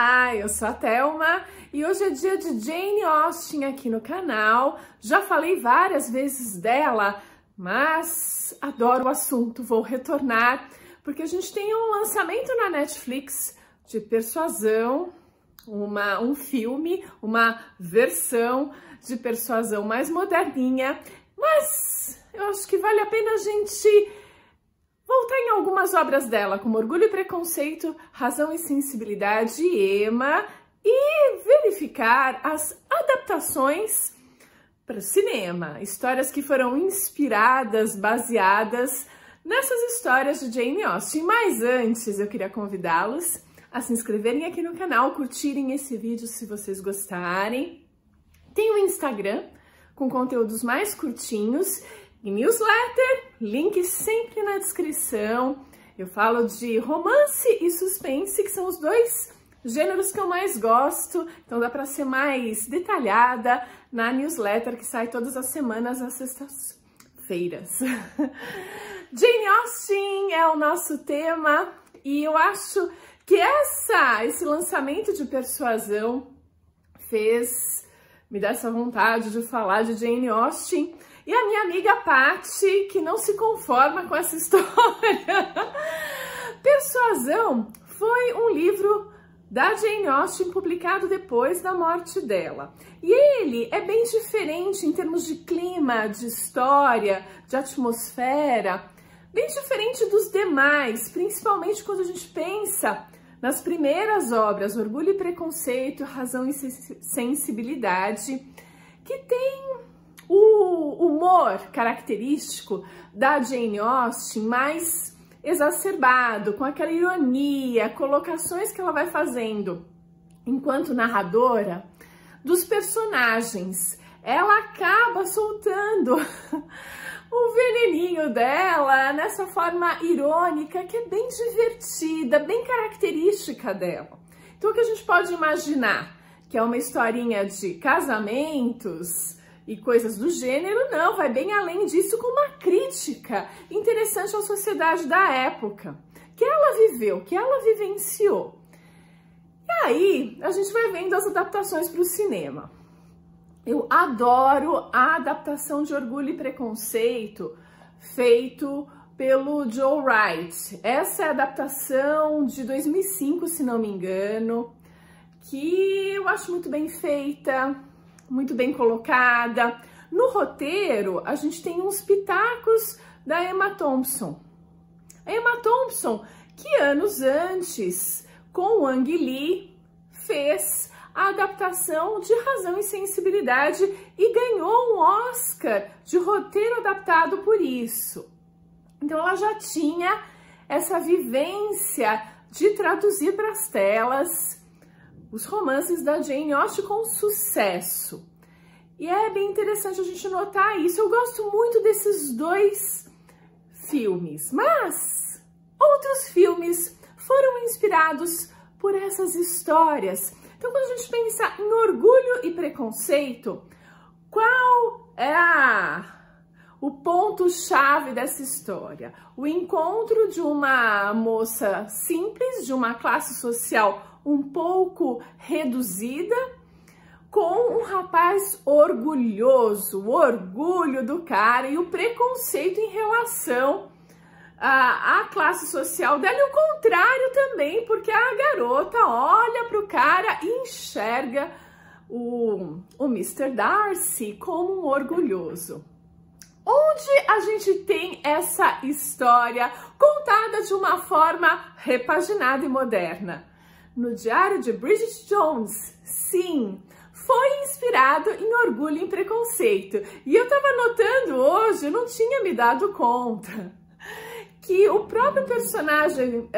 Olá, eu sou a Thelma e hoje é dia de Jane Austen aqui no canal. Já falei várias vezes dela, mas adoro o assunto, vou retornar, porque a gente tem um lançamento na Netflix de Persuasão, um filme, uma versão de Persuasão mais moderninha, mas eu acho que vale a pena a gente voltar em algumas obras dela, como Orgulho e Preconceito, Razão e Sensibilidade e Emma, e verificar as adaptações para o cinema, histórias que foram inspiradas, baseadas nessas histórias de Jane Austen. Mas antes, eu queria convidá-los a se inscreverem aqui no canal, curtirem esse vídeo se vocês gostarem. Tem o Instagram com conteúdos mais curtinhos e newsletter, link sempre na descrição. Eu falo de romance e suspense, que são os dois gêneros que eu mais gosto, então dá para ser mais detalhada na newsletter que sai todas as semanas às sextas-feiras. Jane Austen é o nosso tema e eu acho que esse lançamento de Persuasão me dá essa vontade de falar de Jane Austen. E a minha amiga Paty, que não se conforma com essa história. Persuasão foi um livro da Jane Austen publicado depois da morte dela. E ele é bem diferente em termos de clima, de história, de atmosfera, bem diferente dos demais, principalmente quando a gente pensa nas primeiras obras, Orgulho e Preconceito, Razão e Sensibilidade, que tem o humor característico da Jane Austen mais exacerbado, com aquela ironia, colocações que ela vai fazendo enquanto narradora dos personagens. Ela acaba soltando o veneninho dela nessa forma irônica que é bem divertida, bem característica dela. Então o que a gente pode imaginar? Que é uma historinha de casamentos e coisas do gênero, não, vai bem além disso, com uma crítica interessante à sociedade da época, que ela viveu, que ela vivenciou. E aí, a gente vai vendo as adaptações para o cinema. Eu adoro a adaptação de Orgulho e Preconceito, feito pelo Joe Wright. Essa é a adaptação de 2005, se não me engano, que eu acho muito bem feita, muito bem colocada. No roteiro, a gente tem uns pitacos da Emma Thompson. A Emma Thompson, que anos antes, com Wang Lee, fez a adaptação de Razão e Sensibilidade e ganhou um Oscar de roteiro adaptado por isso. Então ela já tinha essa vivência de traduzir para as telas os romances da Jane Austen com sucesso. E é bem interessante a gente notar isso. Eu gosto muito desses dois filmes, mas outros filmes foram inspirados por essas histórias. Então, quando a gente pensa em Orgulho e Preconceito, qual é o ponto-chave dessa história? O encontro de uma moça simples, de uma classe social um pouco reduzida, com um rapaz orgulhoso, o orgulho do cara e o preconceito em relação à classe social dela, e o contrário também, porque a garota olha para o cara e enxerga o Mr. Darcy como um orgulhoso. Onde a gente tem essa história contada de uma forma repaginada e moderna? No Diário de Bridget Jones, sim, foi inspirado em Orgulho e Preconceito. E eu tava notando hoje, eu não tinha me dado conta, que o próprio personagem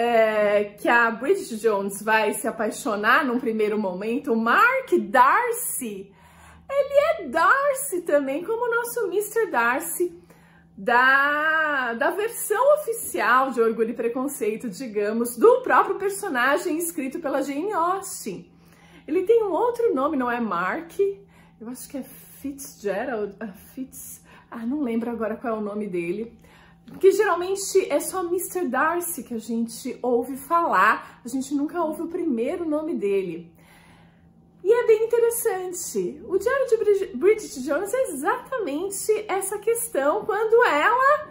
que a Bridget Jones vai se apaixonar num primeiro momento, o Mark Darcy, ele é Darcy também, como o nosso Mr. Darcy da versão oficial de Orgulho e Preconceito, digamos, do próprio personagem escrito pela Jane Austen. Ele tem um outro nome, não é Mark, eu acho que é Fitzgerald, não lembro agora qual é o nome dele, que geralmente é só Mr. Darcy que a gente ouve falar, a gente nunca ouve o primeiro nome dele. E é bem interessante. O Diário de Bridget Jones é exatamente essa questão, quando ela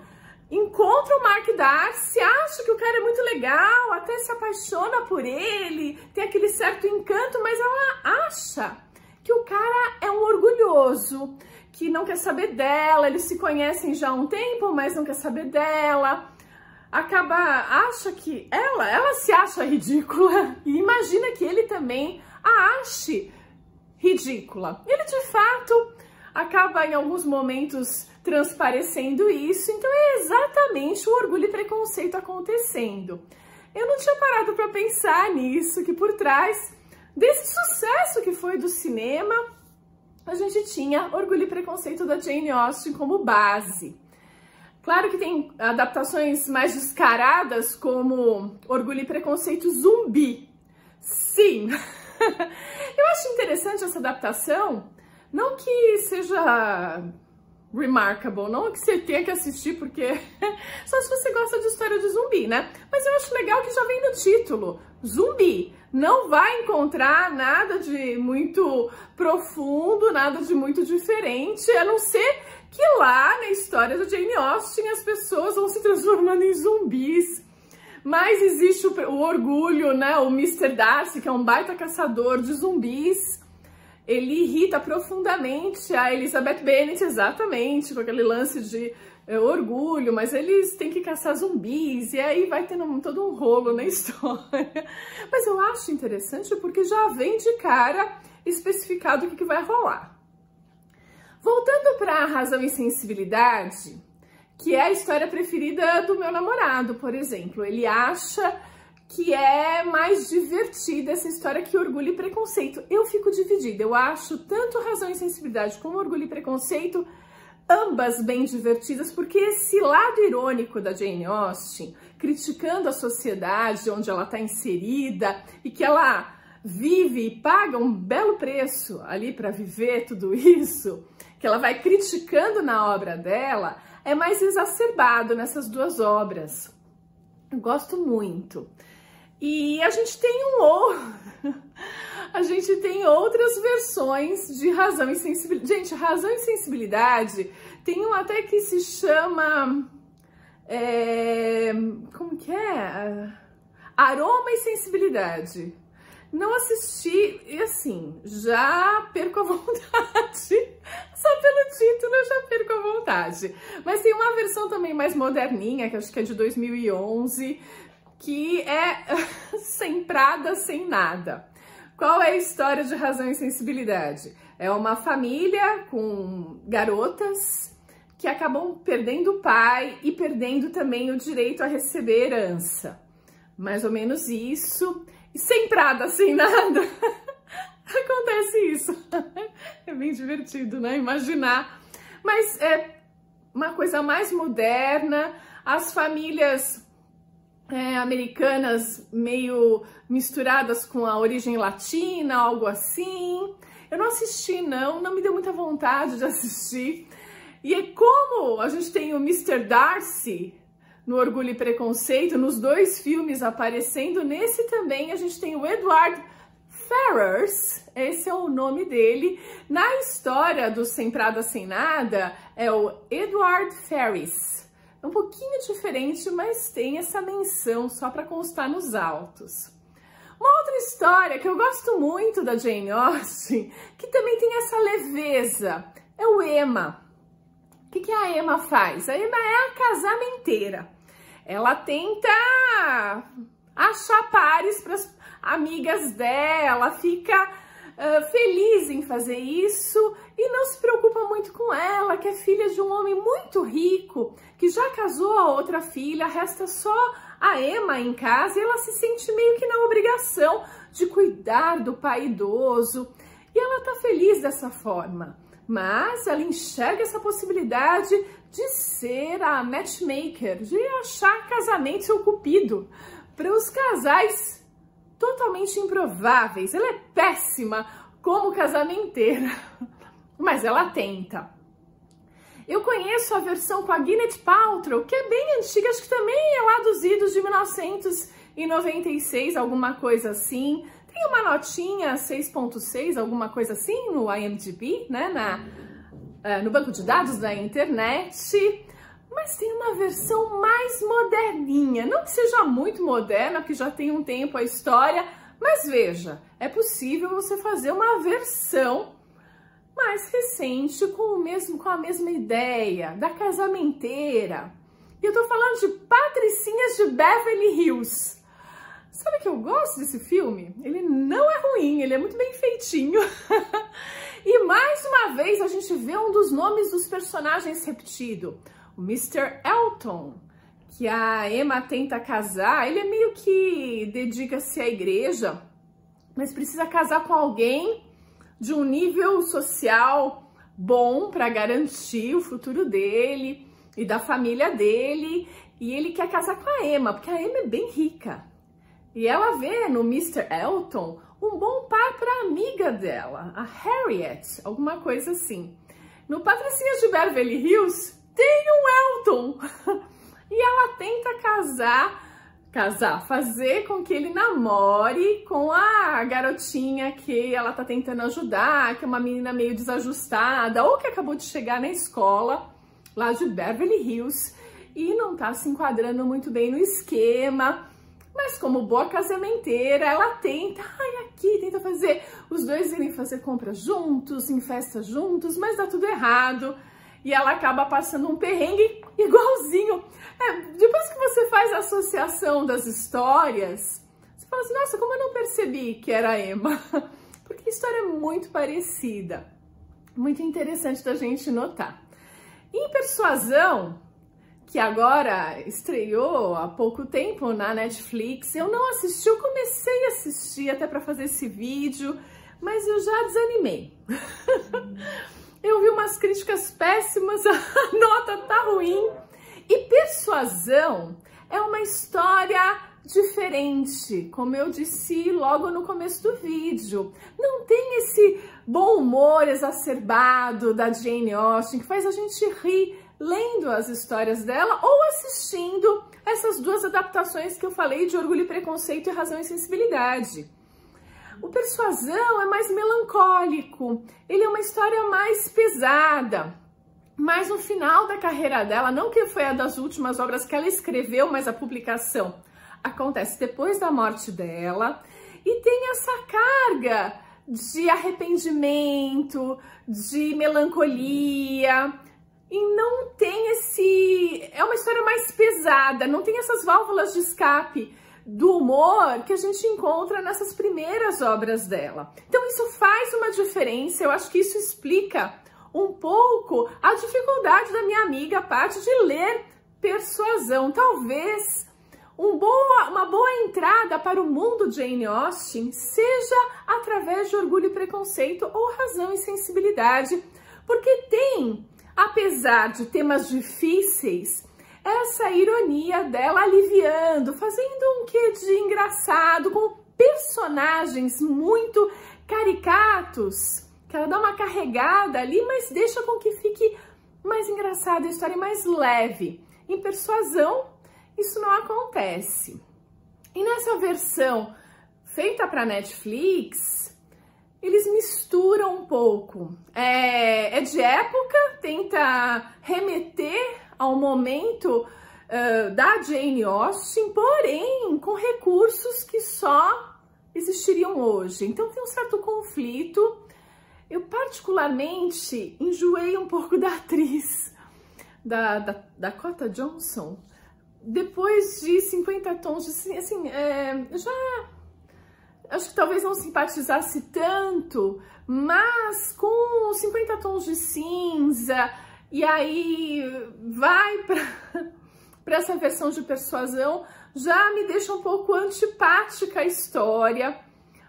encontra o Mark Darcy, acha que o cara é muito legal, até se apaixona por ele, tem aquele certo encanto, mas ela acha que o cara é um orgulhoso, que não quer saber dela, eles se conhecem já há um tempo, mas não quer saber dela. Acha que ela se acha ridícula e imagina que ele também a ache ridícula. Ele de fato acaba em alguns momentos transparecendo isso, então é exatamente o orgulho e preconceito acontecendo. Eu não tinha parado para pensar nisso, que por trás desse sucesso que foi do cinema, a gente tinha Orgulho e Preconceito da Jane Austen como base. Claro que tem adaptações mais descaradas, como Orgulho e Preconceito Zumbi. Sim! Eu acho interessante essa adaptação, não que seja remarkable, não que você tenha que assistir, porque só se você gosta de história de zumbi, né? Mas eu acho legal que já vem no título, zumbi. Não vai encontrar nada de muito profundo, nada de muito diferente, a não ser que lá na história da Jane Austen as pessoas vão se transformando em zumbis. Mas existe o orgulho, né? O Mr. Darcy, que é um baita caçador de zumbis, ele irrita profundamente a Elizabeth Bennet, exatamente, com aquele lance de orgulho, mas eles têm que caçar zumbis, e aí vai tendo todo um rolo na história. Mas eu acho interessante porque já vem de cara especificado o que vai rolar. Voltando para Razão e Sensibilidade, que é a história preferida do meu namorado, por exemplo. Ele acha que é mais divertida essa história que Orgulho e Preconceito. Eu fico dividida, eu acho tanto Razão e Sensibilidade como Orgulho e Preconceito ambas bem divertidas, porque esse lado irônico da Jane Austen, criticando a sociedade onde ela está inserida e que ela vive e paga um belo preço ali para viver tudo isso, que ela vai criticando na obra dela, é mais exacerbado nessas duas obras. Eu gosto muito. E a gente tem outras versões de Razão e Sensibilidade. Gente, Razão e Sensibilidade tem um até que se chama... como que é? Aroma e Sensibilidade. Não assisti e assim, já perco a vontade. Só pelo título eu já perco a vontade. Mas tem uma versão também mais moderninha, que acho que é de 2011, que é sem Prada, sem nada. Qual é a história de Razão e Sensibilidade? É uma família com garotas que acabam perdendo o pai e perdendo também o direito a receber herança. Mais ou menos isso. E sem Prada, sem nada, acontece isso. É bem divertido, né? Imaginar. Mas é uma coisa mais moderna, as famílias americanas meio misturadas com a origem latina, algo assim. Eu não assisti, não me deu muita vontade de assistir. E é como a gente tem o Mr. Darcy no Orgulho e Preconceito, nos dois filmes aparecendo, nesse também a gente tem o Edward Ferrars, esse é o nome dele. Na história do Sem Prada, Sem Nada, é o Edward Ferrars. É um pouquinho diferente, mas tem essa menção só para constar nos autos. Uma outra história que eu gosto muito da Jane Austen, que também tem essa leveza, é o Emma. O que a Emma faz? A Emma é a casamenteira. Ela tenta achar pares para as amigas dela, fica feliz em fazer isso e não se preocupa muito com ela, que é filha de um homem muito rico, que já casou a outra filha, resta só a Emma em casa e ela se sente meio que na obrigação de cuidar do pai idoso. E ela tá feliz dessa forma, mas ela enxerga essa possibilidade de ser a matchmaker, de achar casamento seu cupido para os casais totalmente improváveis. Ela é péssima como casamenteira, mas ela tenta. Eu conheço a versão com a Gwyneth Paltrow, que é bem antiga, acho que também é lá dos idos de 1996, alguma coisa assim. Tem uma notinha 6.6, alguma coisa assim no IMDb, né, no banco de dados da internet. Mas tem uma versão mais moderninha, não que seja muito moderna, porque já tem um tempo a história, mas veja, é possível você fazer uma versão mais recente com a mesma ideia, da casamenteira. E eu tô falando de Patricinhas de Beverly Hills. Sabe que eu gosto desse filme? Ele não é ruim, ele é muito bem feitinho. E mais uma vez a gente vê um dos nomes dos personagens repetido. O Mr. Elton, que a Emma tenta casar. Ele é meio que dedica-se à igreja, mas precisa casar com alguém de um nível social bom para garantir o futuro dele e da família dele. E ele quer casar com a Emma, porque a Emma é bem rica. E ela vê no Mr. Elton um bom par para a amiga dela, a Harriet, alguma coisa assim. No Patricinhas de Beverly Hills tem um Elton. E ela tenta fazer com que ele namore com a garotinha que ela tá tentando ajudar, que é uma menina meio desajustada, ou que acabou de chegar na escola lá de Beverly Hills e não tá se enquadrando muito bem no esquema. Mas como boa casamenteira, ela tenta fazer os dois irem fazer compras juntos, em festa juntos, mas dá tudo errado. E ela acaba passando um perrengue igualzinho. Depois que você faz a associação das histórias, você fala assim, nossa, como eu não percebi que era a Emma? Porque a história é muito parecida. Muito interessante da gente notar. Em Persuasão, que agora estreou há pouco tempo na Netflix, eu não assisti, eu comecei a assistir até para fazer esse vídeo, mas eu já desanimei. Eu vi umas críticas péssimas, a nota tá ruim. E Persuasão é uma história diferente, como eu disse logo no começo do vídeo. Não tem esse bom humor exacerbado da Jane Austen, que faz a gente rir lendo as histórias dela ou assistindo essas duas adaptações que eu falei de Orgulho e Preconceito e Razão e Sensibilidade. O Persuasão é mais melancólico, ele é uma história mais pesada, mas no final da carreira dela, não que foi a das últimas obras que ela escreveu, mas a publicação acontece depois da morte dela, e tem essa carga de arrependimento, de melancolia, e não tem é uma história mais pesada, não tem essas válvulas de escape do humor que a gente encontra nessas primeiras obras dela. Então isso faz uma diferença, eu acho que isso explica um pouco a dificuldade da minha amiga Paty de ler Persuasão. Talvez uma boa entrada para o mundo de Jane Austen seja através de Orgulho e Preconceito ou Razão e Sensibilidade, porque tem, apesar de temas difíceis, essa ironia dela aliviando, fazendo um quê de engraçado, com personagens muito caricatos, que ela dá uma carregada ali, mas deixa com que fique mais engraçada a história, mais leve. Em Persuasão, isso não acontece. E nessa versão feita para Netflix, eles misturam um pouco. É de época, tenta remeter ao momento da Jane Austen, porém com recursos que só existiriam hoje. Então tem um certo conflito. Eu particularmente enjoei um pouco da atriz, da Dakota Johnson, depois de 50 Tons de já acho que talvez não simpatizasse tanto, mas com 50 Tons de Cinza, e aí vai para essa versão de Persuasão, já me deixa um pouco antipática a história,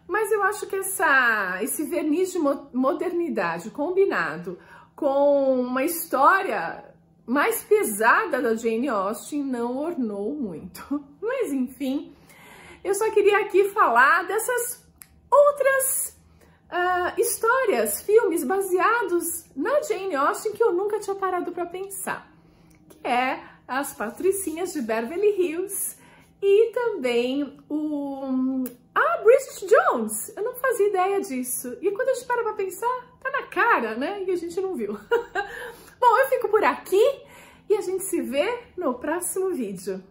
mas eu acho que esse verniz de modernidade combinado com uma história mais pesada da Jane Austen não ornou muito. Mas enfim, eu só queria aqui falar dessas outras histórias, filmes baseados na Jane Austen que eu nunca tinha parado para pensar, que é As Patricinhas de Beverly Hills e também Bridget Jones. Eu não fazia ideia disso. E quando a gente para pra pensar, tá na cara, né? E a gente não viu. Bom, eu fico por aqui e a gente se vê no próximo vídeo.